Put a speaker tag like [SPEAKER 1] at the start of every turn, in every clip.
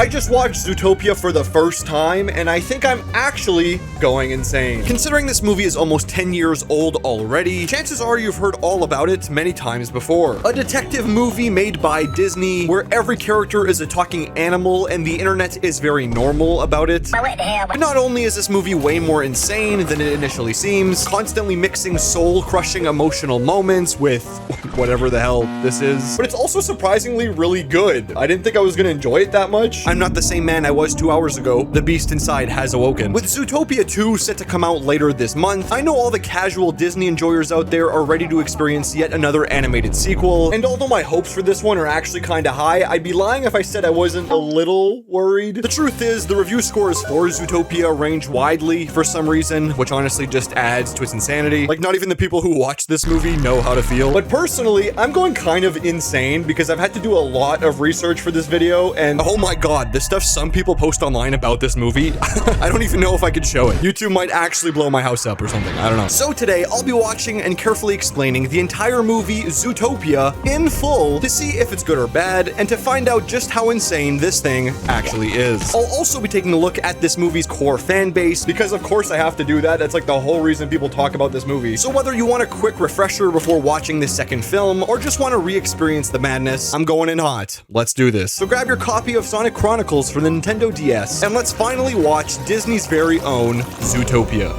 [SPEAKER 1] I just watched Zootopia for the first time, and I think I'm actually going insane. Considering this movie is almost 10 years old already, chances are you've heard all about it many times before. A detective movie made by Disney, where every character is a talking animal and the internet is very normal about it. But not only is this movie way more insane than it initially seems, constantly mixing soul-crushing emotional moments with whatever the hell this is, but it's also surprisingly really good. I didn't think I was gonna enjoy it that much. I'm not the same man I was 2 hours ago. The beast inside has awoken. With Zootopia 2 set to come out later this month, I know all the casual Disney enjoyers out there are ready to experience yet another animated sequel, and although my hopes for this one are actually kinda high, I'd be lying if I said I wasn't a little worried. The truth is, the review scores for Zootopia range widely for some reason, which honestly just adds to its insanity. Like, not even the people who watch this movie know how to feel. But personally, I'm going kind of insane because I've had to do a lot of research for this video, and oh my god, the stuff some people post online about this movie, I don't even know if I could show it. YouTube might actually blow my house up or something, I don't know. So today, I'll be watching and carefully explaining the entire movie Zootopia in full to see if it's good or bad, and to find out just how insane this thing actually is. I'll also be taking a look at this movie's core fan base, because of course I have to do that. That's like the whole reason people talk about this movie. So whether you want a quick refresher before watching this second film, or just want to re-experience the madness, I'm going in hot. Let's do this. So grab your copy of Sonic Chronicles for the Nintendo DS, and let's finally watch Disney's very own Zootopia.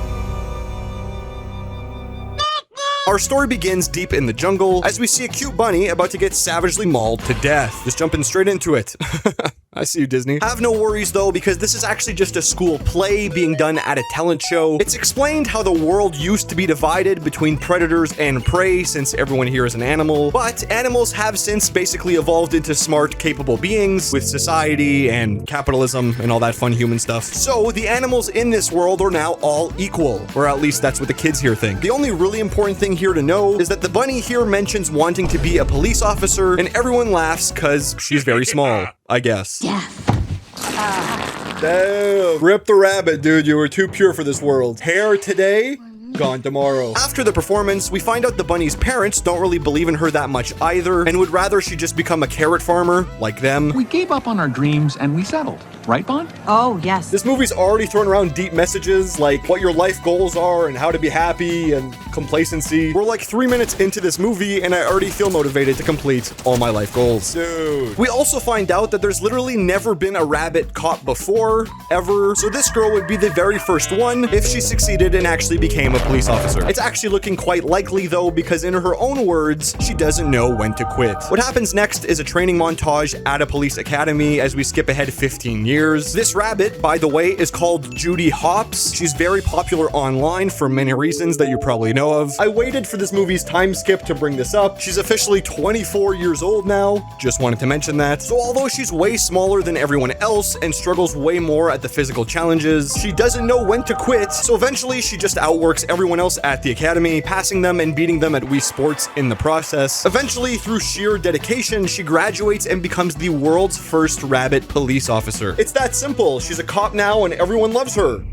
[SPEAKER 1] Our story begins deep in the jungle as we see a cute bunny about to get savagely mauled to death. Just jumping straight into it. I see you, Disney. Have no worries though, because this is actually just a school play being done at a talent show. It's explained how the world used to be divided between predators and prey, since everyone here is an animal, but animals have since basically evolved into smart, capable beings with society and capitalism and all that fun human stuff. So the animals in this world are now all equal, or at least that's what the kids here think. The only really important thing here to know is that the bunny here mentions wanting to be a police officer, and everyone laughs because she's very small, I guess. Damn. Rip the rabbit, dude. You were too pure for this world. Hair today, gone tomorrow. After the performance, we find out the bunny's parents don't really believe in her that much either, and would rather she just become a carrot farmer like them.
[SPEAKER 2] We gave up on our dreams and we settled. Right, Bond?
[SPEAKER 3] Oh, yes.
[SPEAKER 1] This movie's already throwing around deep messages like what your life goals are and how to be happy and complacency. We're like 3 minutes into this movie and I already feel motivated to complete all my life goals. Dude. We also find out that there's literally never been a rabbit caught before, ever. So this girl would be the very first one if she succeeded and actually became a police officer. It's actually looking quite likely though, because in her own words, she doesn't know when to quit. What happens next is a training montage at a police academy as we skip ahead 15 years. This rabbit, by the way, is called Judy Hopps. She's very popular online for many reasons that you probably know of. I waited for this movie's time skip to bring this up. She's officially 24 years old now. Just wanted to mention that. So although she's way smaller than everyone else and struggles way more at the physical challenges, she doesn't know when to quit. So eventually she just outworks everyone else at the academy, passing them and beating them at Wii Sports in the process. Eventually, through sheer dedication, she graduates and becomes the world's first rabbit police officer. It's that simple. She's a cop now and everyone loves her.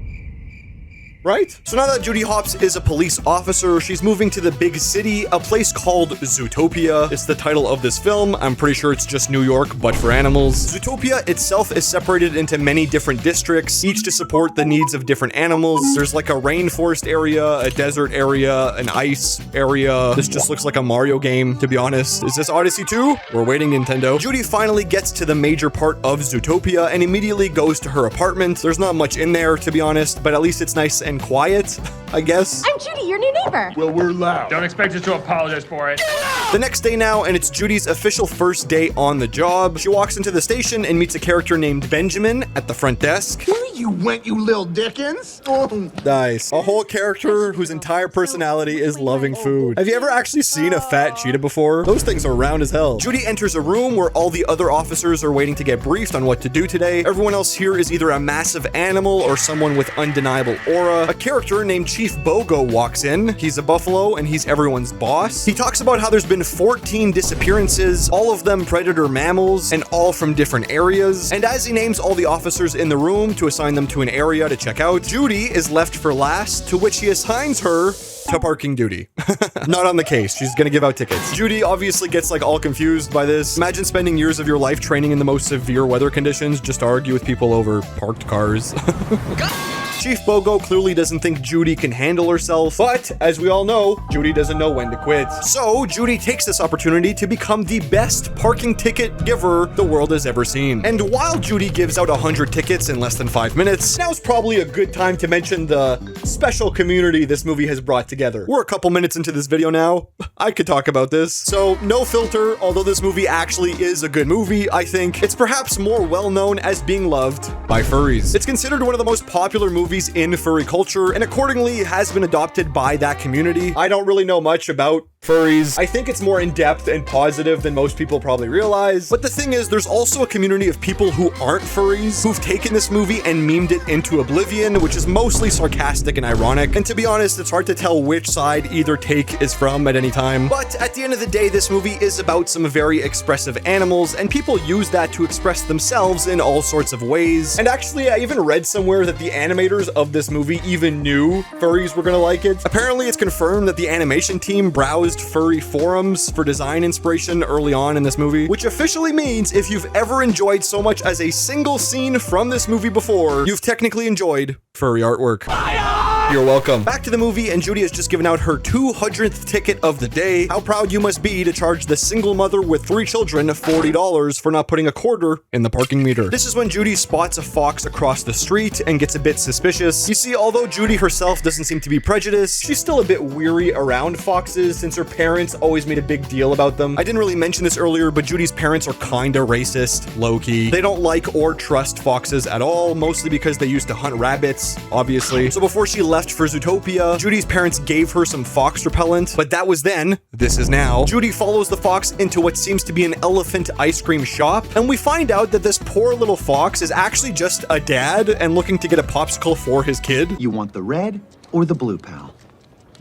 [SPEAKER 1] Right? So now that Judy Hopps is a police officer, she's moving to the big city, a place called Zootopia. It's the title of this film. I'm pretty sure it's just New York, but for animals. Zootopia itself is separated into many different districts, each to support the needs of different animals. There's like a rainforest area, a desert area, an ice area. This just looks like a Mario game, to be honest. Is this Odyssey 2? We're waiting, Nintendo. Judy finally gets to the major part of Zootopia and immediately goes to her apartment. There's not much in there, to be honest, but at least it's nice and quiet, I guess.
[SPEAKER 3] I'm Judy, your new neighbor.
[SPEAKER 4] Well, we're loud.
[SPEAKER 5] Don't expect us to apologize for it.
[SPEAKER 1] The next day now, and it's Judy's official first day on the job. She walks into the station and meets a character named Benjamin at the front desk.
[SPEAKER 4] Where you went, you little Dickens?
[SPEAKER 1] Nice. A whole character whose entire personality is loving food. Have you ever actually seen a fat cheetah before? Those things are round as hell. Judy enters a room where all the other officers are waiting to get briefed on what to do today. Everyone else here is either a massive animal or someone with undeniable aura. A character named Chief Bogo walks in. He's a buffalo and he's everyone's boss. He talks about how there's been 14 disappearances, all of them predator mammals, and all from different areas. And as he names all the officers in the room to assign them to an area to check out, Judy is left for last, to which he assigns her to parking duty. Not on the case. She's gonna give out tickets. Judy obviously gets like all confused by this. Imagine spending years of your life training in the most severe weather conditions just to argue with people over parked cars. Chief Bogo clearly doesn't think Judy can handle herself, but as we all know, Judy doesn't know when to quit. So Judy takes this opportunity to become the best parking ticket giver the world has ever seen. And while Judy gives out 100 tickets in less than 5 minutes, now's probably a good time to mention the special community this movie has brought together. We're a couple minutes into this video now. I could talk about this. So no filter, although this movie actually is a good movie, I think it's perhaps more well known as being loved by furries. It's considered one of the most popular movies in furry culture and accordingly has been adopted by that community. I don't really know much about furries. I think it's more in-depth and positive than most people probably realize. But the thing is, there's also a community of people who aren't furries who've taken this movie and memed it into oblivion, which is mostly sarcastic and ironic. And to be honest, it's hard to tell which side either take is from at any time. But at the end of the day, this movie is about some very expressive animals and people use that to express themselves in all sorts of ways. And actually, I even read somewhere that the animators of this movie even knew furries were gonna like it. Apparently, it's confirmed that the animation team browsed furry forums for design inspiration early on in this movie, which officially means if you've ever enjoyed so much as a single scene from this movie before, you've technically enjoyed furry artwork. You're welcome. Back to the movie, and Judy has just given out her 200th ticket of the day. How proud you must be to charge the single mother with 3 children $40 for not putting a quarter in the parking meter. This is when Judy spots a fox across the street and gets a bit suspicious. You see, although Judy herself doesn't seem to be prejudiced, she's still a bit weary around foxes since her parents always made a big deal about them. I didn't really mention this earlier, but Judy's parents are kinda racist, low-key. They don't like or trust foxes at all, mostly because they used to hunt rabbits, obviously. So before she left for Zootopia, Judy's parents gave her some fox repellent, but that was then. This is now. Judy follows the fox into what seems to be an elephant ice cream shop, and we find out that this poor little fox is actually just a dad and looking to get a popsicle for his kid.
[SPEAKER 3] You want the red or the blue, pal?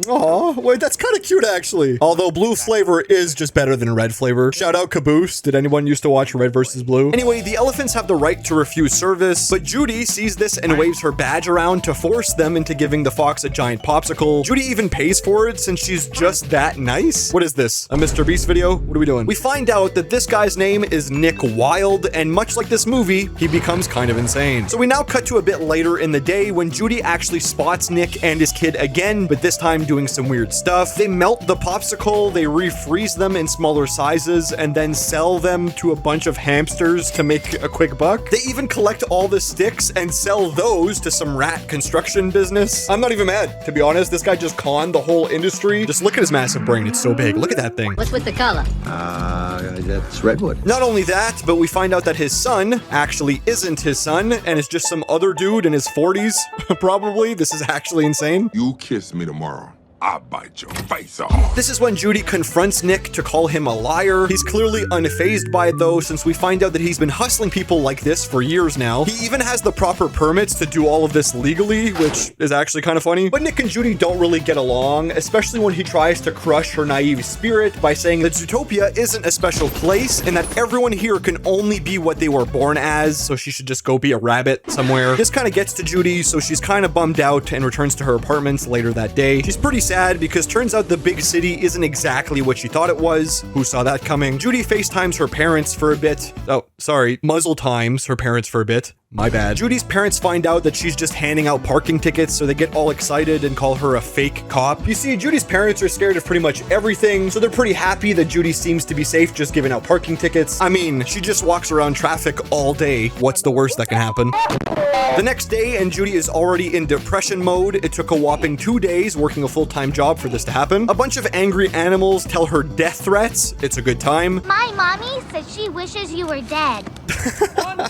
[SPEAKER 1] Aw, wait, that's kind of cute actually. Although blue flavor is just better than red flavor. Shout out Caboose. Did anyone used to watch Red vs. Blue? Anyway, the elephants have the right to refuse service, but Judy sees this and waves her badge around to force them into giving the fox a giant popsicle. Judy even pays for it since she's just that nice. What is this? A Mr. Beast video? What are we doing? We find out that this guy's name is Nick Wilde, and much like this movie, he becomes kind of insane. So we now cut to a bit later in the day when Judy actually spots Nick and his kid again, but this time doing some weird stuff. They melt the popsicle, they refreeze them in smaller sizes, and then sell them to a bunch of hamsters to make a quick buck. They even collect all the sticks and sell those to some rat construction business. I'm not even mad, to be honest. This guy just conned the whole industry. Just look at his massive brain. It's so big. Look at that thing.
[SPEAKER 6] What's with the color?
[SPEAKER 3] That's redwood.
[SPEAKER 1] Not only that, but we find out that his son actually isn't his son and is just some other dude in his 40s, probably. This is actually insane.
[SPEAKER 7] You kiss me tomorrow, I'll bite your face off.
[SPEAKER 1] This is when Judy confronts Nick to call him a liar. He's clearly unfazed by it though, since we find out that he's been hustling people like this for years now. He even has the proper permits to do all of this legally, which is actually kind of funny. But Nick and Judy don't really get along, especially when he tries to crush her naive spirit by saying that Zootopia isn't a special place and that everyone here can only be what they were born as, so she should just go be a rabbit somewhere. This kind of gets to Judy, so she's kind of bummed out and returns to her apartments later that day. She's pretty sad because turns out the big city isn't exactly what she thought it was. Who saw that coming? Judy FaceTimes her parents for a bit. Oh, sorry. Muzzle times her parents for a bit. My bad. Judy's parents find out that she's just handing out parking tickets, so they get all excited and call her a fake cop. You see, Judy's parents are scared of pretty much everything, so they're pretty happy that Judy seems to be safe just giving out parking tickets. I mean, she just walks around traffic all day. What's the worst that can happen? The next day, and Judy is already in depression mode. It took a whopping 2 days working a full-time job for this to happen. A bunch of angry animals tell her death threats. It's a good time.
[SPEAKER 6] My mommy says she wishes you were dead.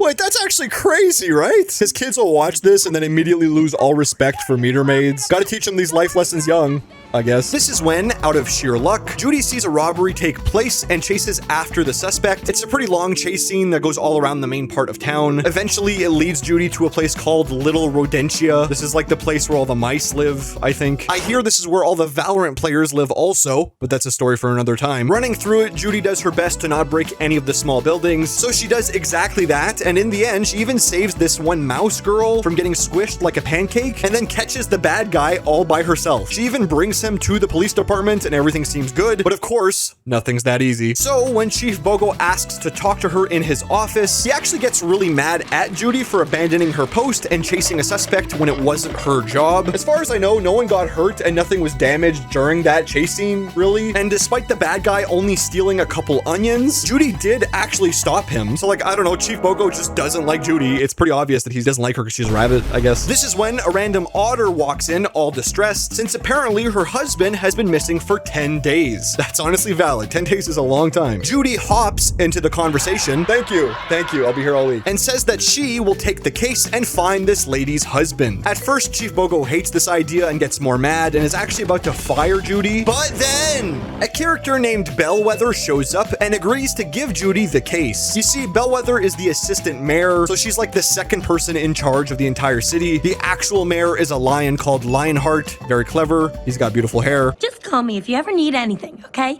[SPEAKER 1] Wait, that's actually crazy, right? His kids will watch this and then immediately lose all respect for meter maids. Gotta teach them these life lessons young, I guess. This is when, out of sheer luck, Judy sees a robbery take place and chases after the suspect. It's a pretty long chase scene that goes all around the main part of town. Eventually, it leads Judy to a place called Little Rodentia. This is like the place where all the mice live, I think. I hear this is where all the Valorant players live also, but that's a story for another time. Running through it, Judy does her best to not break any of the small buildings, so she does exactly exactly that, and in the end, she even saves this one mouse girl from getting squished like a pancake, and then catches the bad guy all by herself. She even brings him to the police department, and everything seems good, but of course, nothing's that easy. So when Chief Bogo asks to talk to her in his office, he actually gets really mad at Judy for abandoning her post and chasing a suspect when it wasn't her job. As far as I know, no one got hurt and nothing was damaged during that chase scene, really. And despite the bad guy only stealing a couple onions, Judy did actually stop him. So like, I don't know, Chief Bogo just doesn't like Judy. It's pretty obvious that he doesn't like her because she's a rabbit, I guess. This is when a random otter walks in, all distressed, since apparently her husband has been missing for 10 days. That's honestly valid. 10 days is a long time. Judy hops into the conversation. Thank you, I'll be here all week. And says that she will take the case and find this lady's husband. At first, Chief Bogo hates this idea and gets more mad and is actually about to fire Judy. But then a character named Bellwether shows up and agrees to give Judy the case. You see, Bellwether is the assistant mayor, so she's like the second person in charge of the entire city. The actual mayor is a lion called Lionheart. Very clever. He's got beautiful hair.
[SPEAKER 8] Just call me if you ever need anything, okay?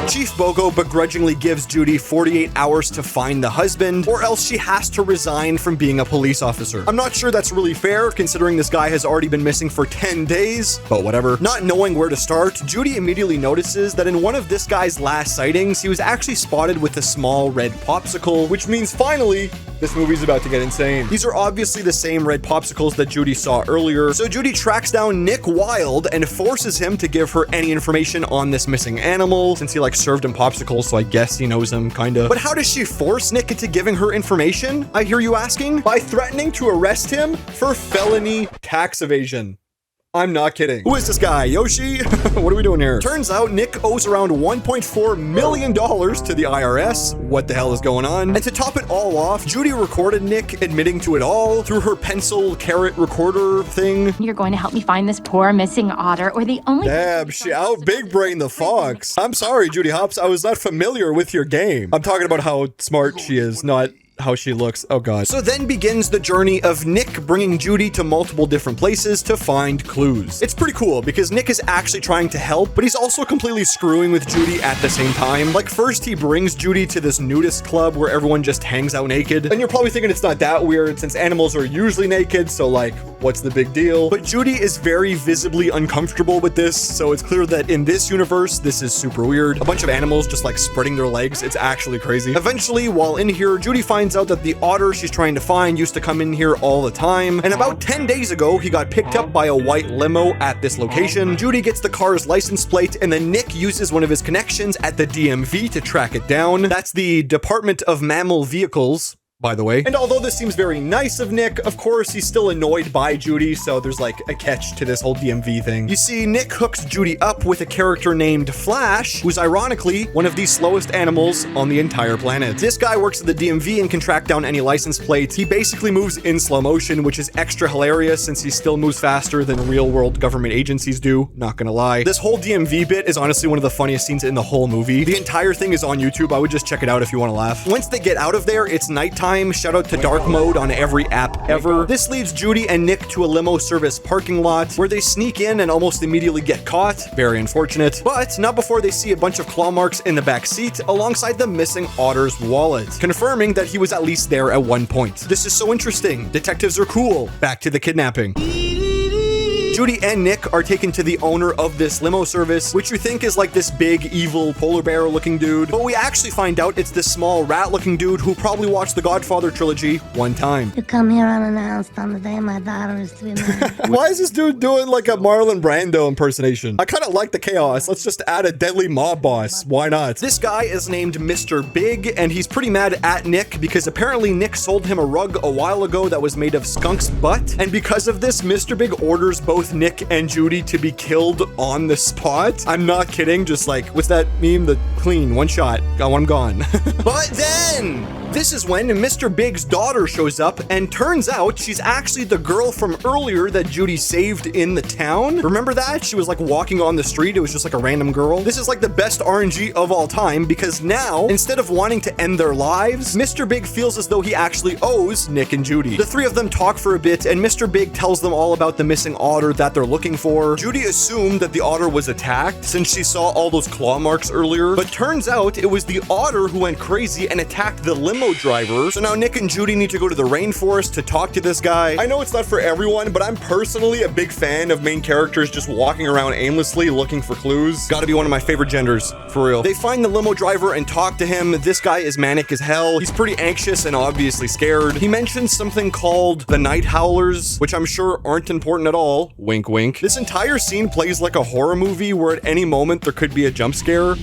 [SPEAKER 1] Chief Bogo begrudgingly gives Judy 48 hours to find the husband, or else she has to resign from being a police officer. I'm not sure that's really fair, considering this guy has already been missing for 10 days, but whatever. Not knowing where to start, Judy immediately notices that in one of this guy's last sightings, he was actually spotted with a small red popsicle, which means finally, this movie's about to get insane. These are obviously the same red popsicles that Judy saw earlier, so Judy tracks down Nick Wilde and forces him to give her any information on this missing animal, since he like served him popsicles, so I guess he knows him, kinda. But how does she force Nick into giving her information, I hear you asking? By threatening to arrest him for felony tax evasion. I'm not kidding. Who is this guy? Yoshi? What are we doing here? Turns out Nick owes around $1.4 million to the IRS. What the hell is going on? And to top it all off, Judy recorded Nick admitting to it all through her pencil carrot recorder thing.
[SPEAKER 9] You're going to help me find this poor missing otter, or the only—
[SPEAKER 1] Damn, she out big brain the fox. I'm sorry, Judy Hopps. I was not familiar with your game. I'm talking about how smart she is, not how she looks. Oh god. So then begins the journey of Nick bringing Judy to multiple different places to find clues. It's pretty cool because Nick is actually trying to help, but he's also completely screwing with Judy at the same time. Like first he brings Judy to this nudist club where everyone just hangs out naked. And you're probably thinking it's not that weird since animals are usually naked, so like, what's the big deal? But Judy is very visibly uncomfortable with this, so it's clear that in this universe, this is super weird. A bunch of animals just like spreading their legs. It's actually crazy. Eventually, while in here, Judy finds out that the otter she's trying to find used to come in here all the time, and about 10 days ago he got picked up by a white limo at this location. Judy gets the car's license plate, and then Nick uses one of his connections at the DMV to track it down. That's the Department of Mammal Vehicles, by the way. And although this seems very nice of Nick, of course, he's still annoyed by Judy, so there's like a catch to this whole DMV thing. You see, Nick hooks Judy up with a character named Flash, who's ironically one of the slowest animals on the entire planet. This guy works at the DMV and can track down any license plate. He basically moves in slow motion, which is extra hilarious since he still moves faster than real world government agencies do, not gonna lie. This whole DMV bit is honestly one of the funniest scenes in the whole movie. The entire thing is on YouTube. I would just check it out if you want to laugh. Once they get out of there, it's nighttime. Shout out to dark mode on every app ever. This leads Judy and Nick to a limo service parking lot where they sneak in and almost immediately get caught. Very unfortunate. But not before they see a bunch of claw marks in the back seat alongside the missing otter's wallet, confirming that he was at least there at one point. This is so interesting. Detectives are cool. Back to the kidnapping. Judy and Nick are taken to the owner of this limo service, which you think is like this big, evil polar bear looking dude. But we actually find out it's this small rat looking dude who probably watched the Godfather trilogy one time.
[SPEAKER 6] You come here unannounced on the day my daughter is to be married.
[SPEAKER 1] Why is this dude doing like a Marlon Brando impersonation? I kind of like the chaos. Let's just add a deadly mob boss. Why not? This guy is named Mr. Big, and he's pretty mad at Nick because apparently Nick sold him a rug a while ago that was made of skunk's butt. And because of this, Mr. Big orders both Nick and Judy to be killed on the spot. I'm not kidding. Just like, what's that meme? The clean, one shot. Got one gone. But then this is when Mr. Big's daughter shows up, and turns out she's actually the girl from earlier that Judy saved in the town. Remember that? She was like walking on the street. It was just like a random girl. This is like the best RNG of all time because now, instead of wanting to end their lives, Mr. Big feels as though he actually owes Nick and Judy. The three of them talk for a bit, and Mr. Big tells them all about the missing otter that they're looking for. Judy assumed that the otter was attacked since she saw all those claw marks earlier, but turns out it was the otter who went crazy and attacked the limo limo driver. So now Nick and Judy need to go to the rainforest to talk to this guy. I know it's not for everyone, but I'm personally a big fan of main characters just walking around aimlessly looking for clues. Gotta be one of my favorite genders, for real. They find the limo driver and talk to him. This guy is manic as hell. He's pretty anxious and obviously scared. He mentions something called the night howlers, which I'm sure aren't important at all. Wink, wink. This entire scene plays like a horror movie where at any moment there could be a jump scare.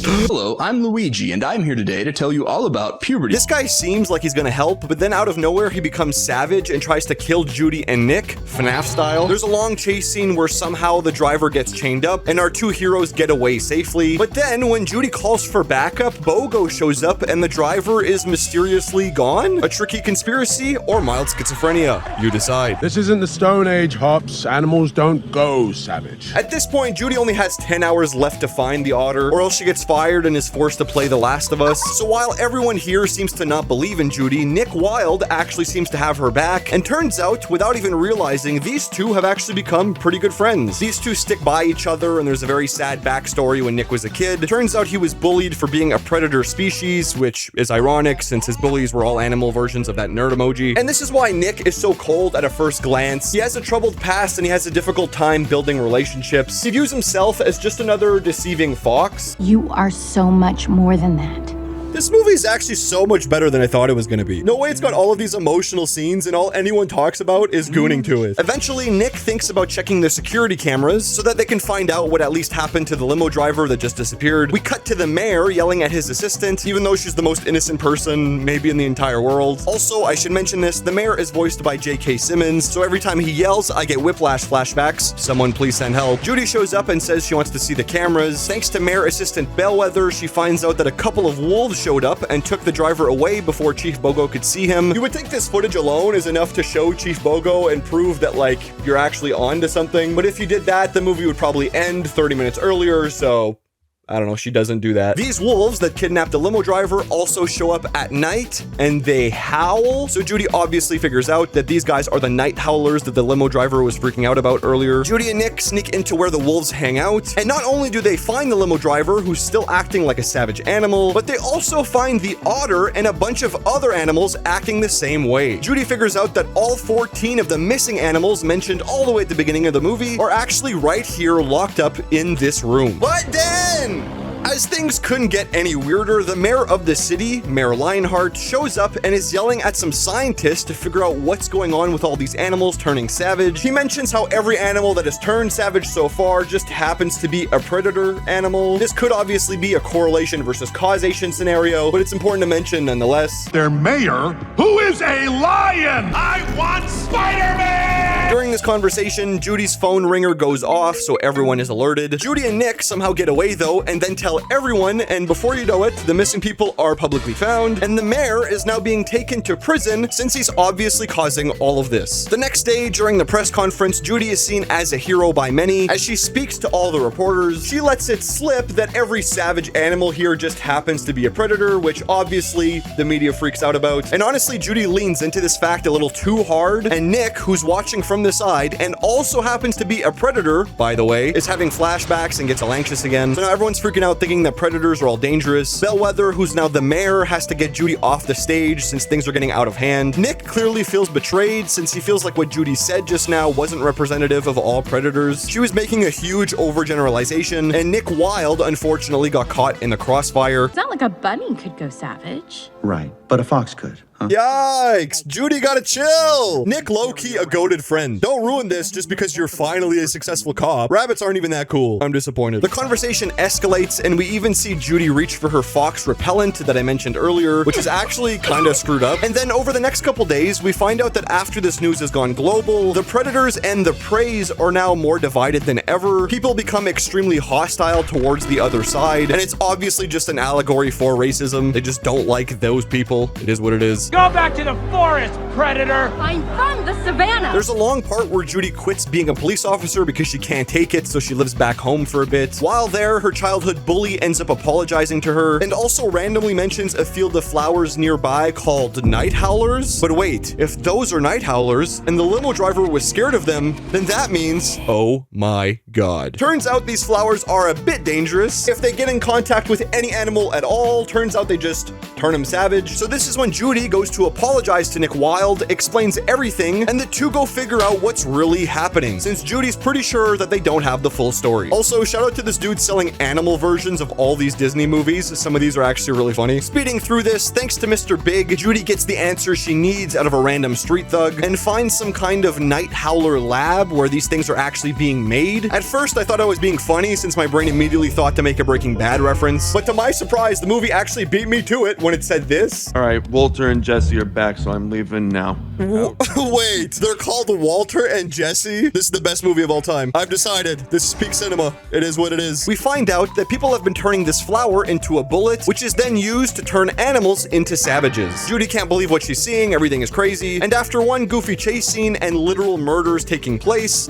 [SPEAKER 10] Hello, I'm Luigi, and I'm here today to tell you all about puberty.
[SPEAKER 1] This guy seems like he's gonna help, but then out of nowhere, he becomes savage and tries to kill Judy and Nick, FNAF style. There's a long chase scene where somehow the driver gets chained up, and our two heroes get away safely. But then, when Judy calls for backup, Bogo shows up, and the driver is mysteriously gone? A tricky conspiracy or mild schizophrenia? You decide.
[SPEAKER 4] This isn't the Stone Age, Hopps. Animals don't go savage.
[SPEAKER 1] At this point, Judy only has 10 hours left to find the otter, or else she gets fired and is forced to play The Last of Us. So while everyone here seems to not believe in Judy, Nick Wilde actually seems to have her back, and turns out, without even realizing, these two have actually become pretty good friends. These two stick by each other, and there's a very sad backstory when Nick was a kid. It turns out he was bullied for being a predator species, which is ironic since his bullies were all animal versions of that nerd emoji. And this is why Nick is so cold at a first glance. He has a troubled past and he has a difficult time building relationships. He views himself as just another deceiving fox.
[SPEAKER 9] You are so much more than that.
[SPEAKER 1] This movie is actually so much better than I thought it was gonna be. No way it's got all of these emotional scenes and all anyone talks about is gooning to it. Eventually, Nick thinks about checking the security cameras so that they can find out what at least happened to the limo driver that just disappeared. We cut to the mayor yelling at his assistant, even though she's the most innocent person maybe in the entire world. Also, I should mention this, the mayor is voiced by J.K. Simmons, so every time he yells, I get whiplash flashbacks. Someone please send help. Judy shows up and says she wants to see the cameras. Thanks to mayor assistant Bellwether, she finds out that a couple of wolves showed up and took the driver away before Chief Bogo could see him. You would think this footage alone is enough to show Chief Bogo and prove that, like, you're actually on to something, but if you did that, the movie would probably end 30 minutes earlier, so I don't know, she doesn't do that. These wolves that kidnapped the limo driver also show up at night and they howl. So Judy obviously figures out that these guys are the night howlers that the limo driver was freaking out about earlier. Judy and Nick sneak into where the wolves hang out. And not only do they find the limo driver, who's still acting like a savage animal, but they also find the otter and a bunch of other animals acting the same way. Judy figures out that all 14 of the missing animals mentioned all the way at the beginning of the movie are actually right here locked up in this room. But then, as things couldn't get any weirder, the mayor of the city, Mayor Lionheart, shows up and is yelling at some scientists to figure out what's going on with all these animals turning savage. He mentions how every animal that has turned savage so far just happens to be a predator animal. This could obviously be a correlation versus causation scenario, but it's important to mention nonetheless.
[SPEAKER 7] Their mayor, who is a lion! I want Spider-Man!
[SPEAKER 1] During this conversation, Judy's phone ringer goes off, so everyone is alerted. Judy and Nick somehow get away though, and then tell everyone, and before you know it, the missing people are publicly found, and the mayor is now being taken to prison since he's obviously causing all of this. The next day, during the press conference, Judy is seen as a hero by many. As she speaks to all the reporters, she lets it slip that every savage animal here just happens to be a predator, which obviously the media freaks out about. And honestly, Judy leans into this fact a little too hard, and Nick, who's watching from the side and also happens to be a predator, by the way, is having flashbacks and gets all anxious again. So now everyone's freaking out, thinking that predators are all dangerous. Bellwether, who's now the mayor, has to get Judy off the stage since things are getting out of hand. Nick clearly feels betrayed since he feels like what Judy said just now wasn't representative of all predators. She was making a huge overgeneralization, and Nick Wilde unfortunately got caught in the crossfire.
[SPEAKER 9] It's not like a bunny could go savage.
[SPEAKER 3] Right, but a fox could. Huh?
[SPEAKER 1] Yikes! Judy gotta chill! Nick low-key a goated friend. Don't ruin this just because you're finally a successful cop. Rabbits aren't even that cool. I'm disappointed. The conversation escalates and we even see Judy reach for her fox repellent that I mentioned earlier, which is actually kinda screwed up. And then over the next couple days, we find out that after this news has gone global, the predators and the preys are now more divided than ever. People become extremely hostile towards the other side, and it's obviously just an allegory for racism. They just don't like those people. It is what it is. happens.
[SPEAKER 5] Go back to the forest, predator!
[SPEAKER 9] I'm from the savannah.
[SPEAKER 1] There's a long part where Judy quits being a police officer because she can't take it, so she lives back home for a bit. While there, her childhood bully ends up apologizing to her and also randomly mentions a field of flowers nearby called night howlers. But wait, if those are night howlers and the limo driver was scared of them, then that means, oh my god. Turns out these flowers are a bit dangerous. If they get in contact with any animal at all, turns out they just turn them savage. So this is when Judy goes to apologize to Nick Wilde, explains everything, and the two go figure out what's really happening, since Judy's pretty sure that they don't have the full story. Also, shout out to this dude selling animal versions of all these Disney movies. Some of these are actually really funny. Speeding through this, thanks to Mr. Big, Judy gets the answer she needs out of a random street thug and finds some kind of night howler lab where these things are actually being made. At first, I thought I was being funny since my brain immediately thought to make a Breaking Bad reference, but to my surprise, the movie actually beat me to it when it said this.
[SPEAKER 11] All right, Walter and Jesse are back, so I'm leaving now.
[SPEAKER 1] Wait, they're called Walter and Jesse? This is the best movie of all time. I've decided. This is peak cinema. It is what it is. We find out that people have been turning this flower into a bullet, which is then used to turn animals into savages. Judy can't believe what she's seeing. Everything is crazy. And after one goofy chase scene and literal murders taking place,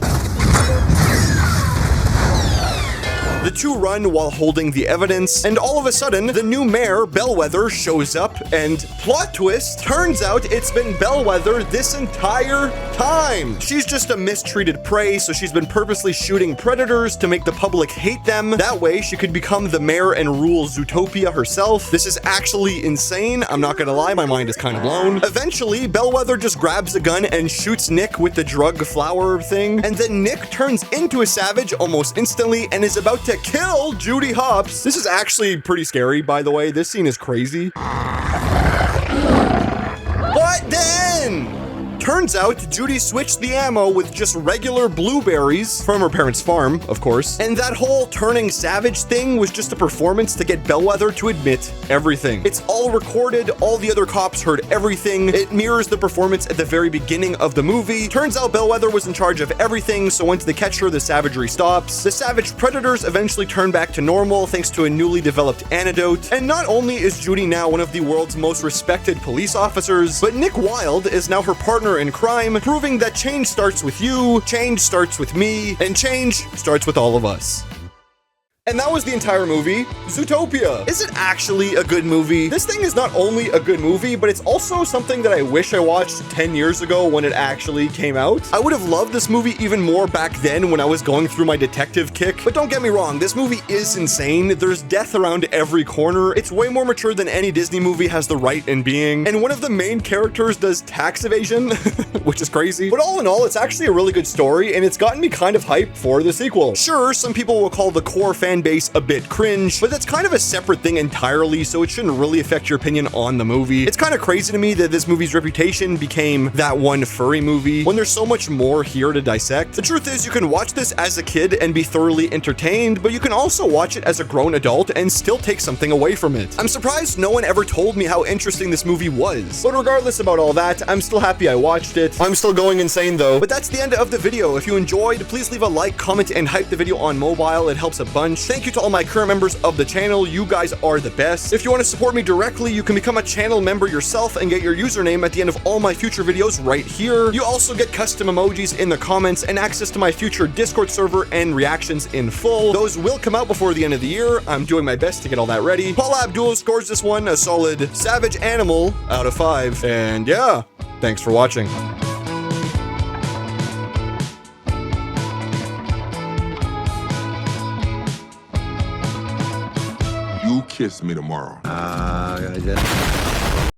[SPEAKER 1] the two run while holding the evidence, and all of a sudden, the new mayor, Bellwether, shows up, and plot twist, turns out it's been Bellwether this entire time. She's just a mistreated prey, so she's been purposely shooting predators to make the public hate them. That way, she could become the mayor and rule Zootopia herself. This is actually insane. I'm not gonna lie, my mind is kind of blown. Eventually, Bellwether just grabs a gun and shoots Nick with the drug flower thing, and then Nick turns into a savage almost instantly and is about to kill Judy Hopps. This is actually pretty scary, by the way. This scene is crazy. But then, turns out Judy switched the ammo with just regular blueberries from her parents' farm, of course. And that whole turning savage thing was just a performance to get Bellwether to admit everything. It's all recorded. All the other cops heard everything. It mirrors the performance at the very beginning of the movie. Turns out Bellwether was in charge of everything, so once they catch her, the savagery stops. The savage predators eventually turn back to normal thanks to a newly developed antidote. And not only is Judy now one of the world's most respected police officers, but Nick Wilde is now her partner in crime, proving that change starts with you, change starts with me, and change starts with all of us. And that was the entire movie, Zootopia. Is it actually a good movie? This thing is not only a good movie, but it's also something that I wish I watched 10 years ago when it actually came out. I would have loved this movie even more back then when I was going through my detective kick. But don't get me wrong, this movie is insane. There's death around every corner. It's way more mature than any Disney movie has the right in being. And one of the main characters does tax evasion, which is crazy. But all in all, it's actually a really good story, and it's gotten me kind of hyped for the sequel. Sure, some people will call the core fan base a bit cringe, but that's kind of a separate thing entirely, so it shouldn't really affect your opinion on the movie. It's kind of crazy to me that this movie's reputation became that one furry movie when there's so much more here to dissect. The truth is, you can watch this as a kid and be thoroughly entertained, but you can also watch it as a grown adult and still take something away from it. I'm surprised no one ever told me how interesting this movie was. But regardless about all that, I'm still happy I watched it. I'm still going insane though. But that's the end of the video. If you enjoyed, please leave a like, comment, and hype the video on mobile. It helps a bunch. Thank you to all my current members of the channel. You guys are the best. If you want to support me directly, you can become a channel member yourself and get your username at the end of all my future videos right here. You also get custom emojis in the comments and access to my future Discord server and reactions in full. Those will come out before the end of the year. I'm doing my best to get all that ready. Paula Abdul scores this one a solid savage animal out of 5. And yeah, thanks for watching.
[SPEAKER 7] You kiss me tomorrow.
[SPEAKER 3] I just...